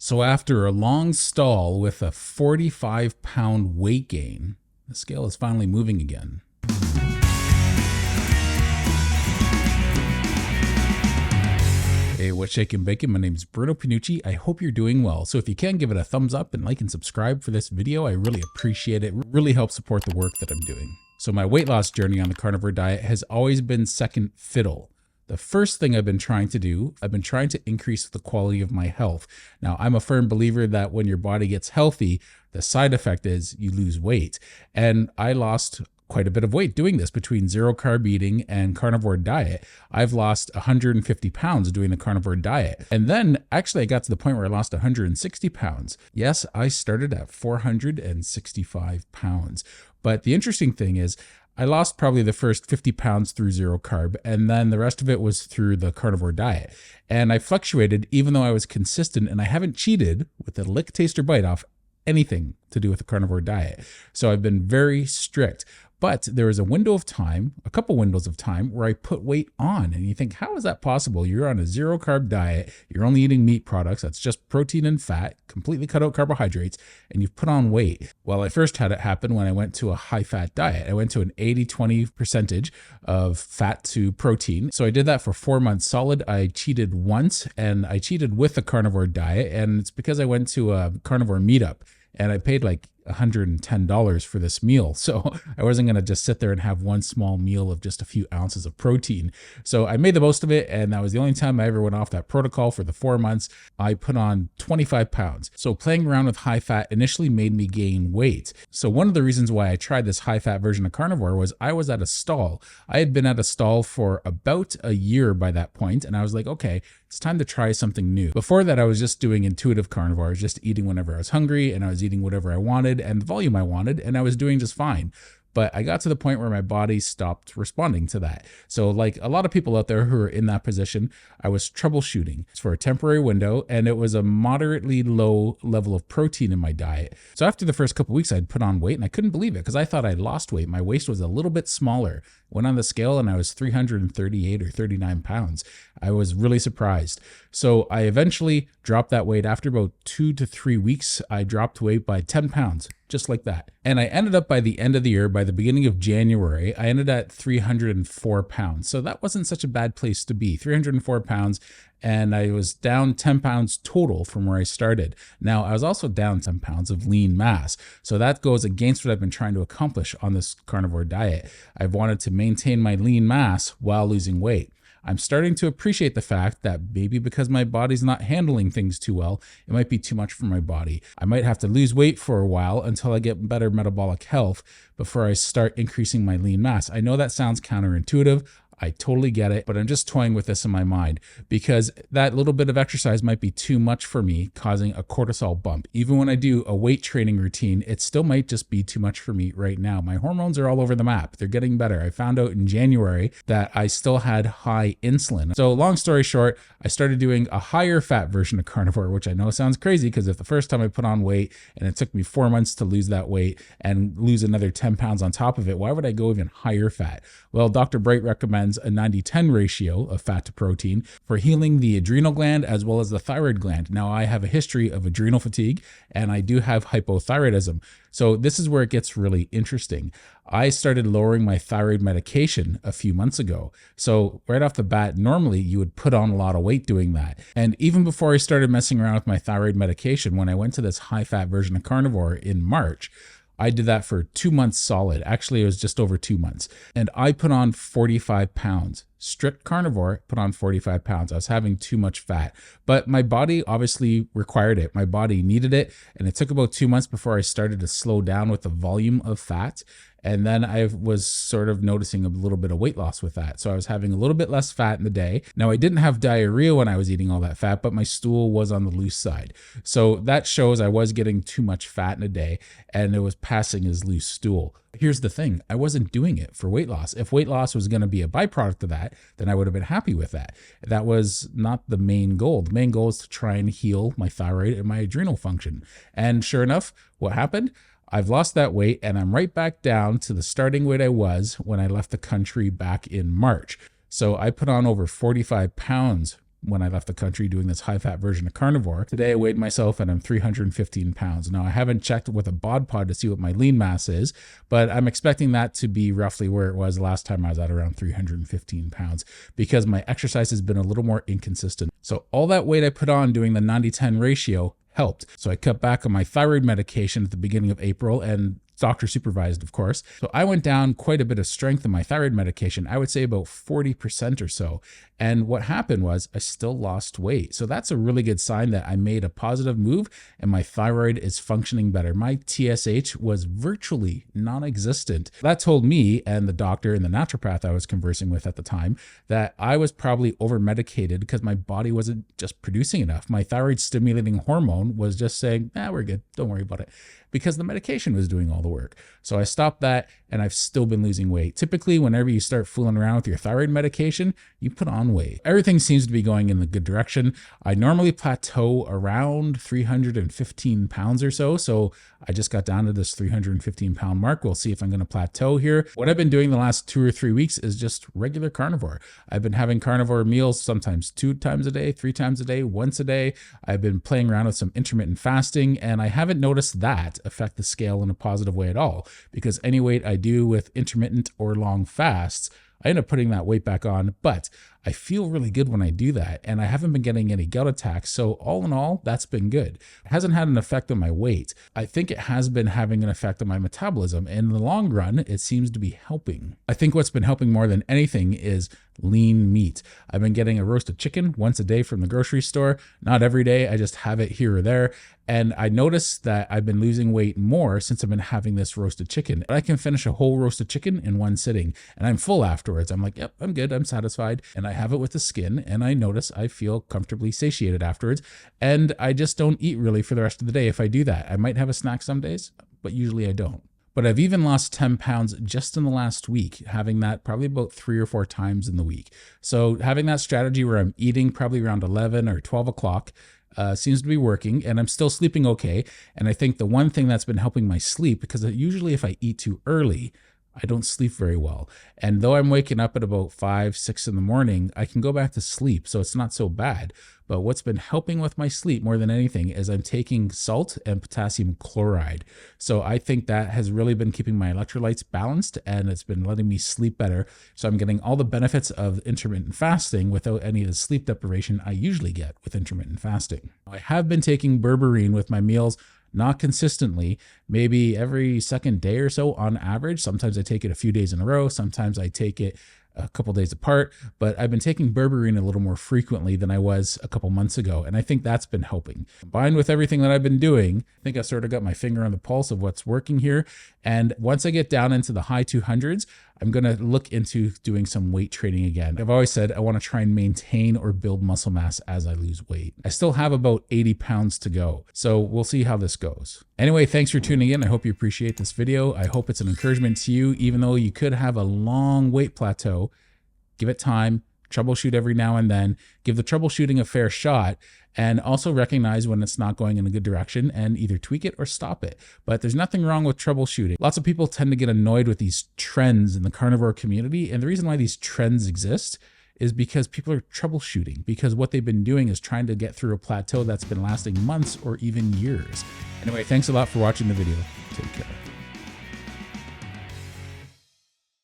So after a long stall with a 45-pound weight gain, the scale is finally moving again. Hey, what's shaking bacon? My name is Bruno Pinucci. I hope you're doing well. So if you can, give it a thumbs up and like and subscribe for this video. I really appreciate it. It really helps support the work that I'm doing. So my weight loss journey on the carnivore diet has always been second fiddle. The first thing I've been trying to do, I've been trying to increase the quality of my health. Now, I'm a firm believer that when your body gets healthy, the side effect is you lose weight. And I lost quite a bit of weight doing this between zero carb eating and carnivore diet. I've lost 150 pounds doing the carnivore diet. And then actually I got to the point where I lost 160 pounds. Yes, I started at 465 pounds. But the interesting thing is I lost probably the first 50 pounds through zero carb, and then the rest of it was through the carnivore diet. And I fluctuated even though I was consistent, and I haven't cheated with a lick, taste, or bite off anything to do with the carnivore diet. So I've been very strict. But there was a window of time, a couple windows of time, where I put weight on. And you think, how is that possible? You're on a zero carb diet. You're only eating meat products. That's just protein and fat, completely cut out carbohydrates, and you've put on weight. Well, I first had it happen when I went to a high fat diet. I went to an 80-20 percentage of fat to protein. So I did that for 4 months solid. I cheated once, and I cheated with the carnivore diet. And it's because I went to a carnivore meetup and I paid like $110 for this meal. So I wasn't going to just sit there and have one small meal of just a few ounces of protein. So I made the most of it. And that was the only time I ever went off that protocol for the 4 months. I put on 25 pounds. So playing around with high fat initially made me gain weight. So one of the reasons why I tried this high fat version of carnivore was I was at a stall. I had been at a stall for about a year by that point, and I was like, okay, it's time to try something new. Before that, I was just doing intuitive carnivore. I was just eating whenever I was hungry, and I was eating whatever I wanted and the volume I wanted, and I was doing just fine. But I got to the point where my body stopped responding to that. So like a lot of people out there who are in that position, I was troubleshooting for a temporary window, and it was a moderately low level of protein in my diet. So after the first couple of weeks, I'd put on weight, and I couldn't believe it because I thought I'd lost weight. My waist was a little bit smaller. Went on the scale and I was 338 or 39 pounds. I was really surprised. So I eventually dropped that weight. After about 2 to 3 weeks, I dropped weight by 10 pounds, just like that. And I ended up by the end of the year, by the beginning of January, I ended at 304 pounds. So that wasn't such a bad place to be, 304 pounds. And I was down 10 pounds total from where I started. Now, I was also down 10 pounds of lean mass. So that goes against what I've been trying to accomplish on this carnivore diet. I've wanted to maintain my lean mass while losing weight. I'm starting to appreciate the fact that maybe because my body's not handling things too well, it might be too much for my body. I might have to lose weight for a while until I get better metabolic health before I start increasing my lean mass. I know that sounds counterintuitive. I totally get it, but I'm just toying with this in my mind because that little bit of exercise might be too much for me, causing a cortisol bump. Even when I do a weight training routine, it still might just be too much for me right now. My hormones are all over the map. They're getting better. I found out in January that I still had high insulin. So long story short, I started doing a higher fat version of carnivore, which I know sounds crazy because if the first time I put on weight and it took me 4 months to lose that weight and lose another 10 pounds on top of it, why would I go even higher fat? Well, Dr. Bright recommends a 90-10 ratio of fat to protein for healing the adrenal gland as well as the thyroid gland. Now, I have a history of adrenal fatigue and I do have hypothyroidism. So this is where it gets really interesting. I started lowering my thyroid medication a few months ago. So right off the bat, normally you would put on a lot of weight doing that. And even before I started messing around with my thyroid medication, when I went to this high fat version of carnivore in March, I did that for 2 months solid. Actually, it was just over 2 months. And I put on 45 pounds. Strict carnivore, put on 45 pounds. I was having too much fat, but my body obviously required it. My body needed it. And it took about 2 months before I started to slow down with the volume of fat. And then I was sort of noticing a little bit of weight loss with that. So I was having a little bit less fat in the day. Now, I didn't have diarrhea when I was eating all that fat, but my stool was on the loose side. So that shows I was getting too much fat in a day and it was passing as loose stool. Here's the thing. I wasn't doing it for weight loss. If weight loss was going to be a byproduct of that, then I would have been happy with that. That was not the main goal. The main goal is to try and heal my thyroid and my adrenal function. And sure enough, what happened? I've lost that weight and I'm right back down to the starting weight I was when I left the country back in March. So I put on over 45 pounds when I left the country doing this high fat version of carnivore. Today I weighed myself and I'm 315 pounds. Now I haven't checked with a bod pod to see what my lean mass is, but I'm expecting that to be roughly where it was last time I was at, around 315 pounds, because my exercise has been a little more inconsistent. So all that weight I put on doing the 90-10 ratio helped. So I cut back on my thyroid medication at the beginning of April, and doctor supervised, of course. So I went down quite a bit of strength in my thyroid medication. I would say about 40% or so. And what happened was I still lost weight. So that's a really good sign that I made a positive move and my thyroid is functioning better. My TSH was virtually non-existent. That told me and the doctor and the naturopath I was conversing with at the time that I was probably over-medicated because my body wasn't just producing enough. My thyroid stimulating hormone was just saying, we're good, don't worry about it, because the medication was doing all the work. So I stopped that and I've still been losing weight. Typically, whenever you start fooling around with your thyroid medication, you put on weight. Everything seems to be going in the good direction. I normally plateau around 315 pounds or so. So I just got down to this 315 pound mark. We'll see if I'm going to plateau here. What I've been doing the last 2 or 3 weeks is just regular carnivore. I've been having carnivore meals sometimes 2 times a day, 3 times a day, once a day. I've been playing around with some intermittent fasting, and I haven't noticed that affect the scale in a positive way at all, because any weight I do with intermittent or long fasts, I end up putting that weight back on, but I feel really good when I do that, and I haven't been getting any gout attacks. So all in all, that's been good. It hasn't had an effect on my weight. I think it has been having an effect on my metabolism. In the long run, it seems to be helping. I think what's been helping more than anything is lean meat. I've been getting a roasted chicken once a day from the grocery store. Not every day, I just have it here or there. And I noticed that I've been losing weight more since I've been having this roasted chicken. I can finish a whole roasted chicken in one sitting, and I'm full afterwards. I'm like, yep, I'm good, I'm satisfied. And I have it with the skin, and I notice I feel comfortably satiated afterwards. And I just don't eat really for the rest of the day if I do that. I might have a snack some days, but usually I don't. But I've even lost 10 pounds just in the last week, having that probably about 3 or 4 times in the week. So having that strategy where I'm eating probably around 11 or 12 o'clock seems to be working, and I'm still sleeping okay. And I think the one thing that's been helping my sleep, because usually if I eat too early, I don't sleep very well. And though I'm waking up at about 5, 6 in the morning, I can go back to sleep. So it's not so bad. But what's been helping with my sleep more than anything is I'm taking salt and potassium chloride. So I think that has really been keeping my electrolytes balanced, and it's been letting me sleep better. So I'm getting all the benefits of intermittent fasting without any of the sleep deprivation I usually get with intermittent fasting. I have been taking berberine with my meals, not consistently, maybe every second day or so on average. Sometimes I take it a few days in a row. Sometimes I take it a couple days apart, but I've been taking berberine a little more frequently than I was a couple months ago. And I think that's been helping. Combined with everything that I've been doing, I think I sort of got my finger on the pulse of what's working here. And once I get down into the high 200s, I'm going to look into doing some weight training again. I've always said I want to try and maintain or build muscle mass as I lose weight. I still have about 80 pounds to go, so we'll see how this goes. Anyway, thanks for tuning in. I hope you appreciate this video. I hope it's an encouragement to you, even though you could have a long weight plateau. Give it time, troubleshoot every now and then, give the troubleshooting a fair shot, and also recognize when it's not going in a good direction and either tweak it or stop it. But there's nothing wrong with troubleshooting. Lots of people tend to get annoyed with these trends in the carnivore community. And the reason why these trends exist is because people are troubleshooting, because what they've been doing is trying to get through a plateau that's been lasting months or even years. Anyway, thanks a lot for watching the video. Take care.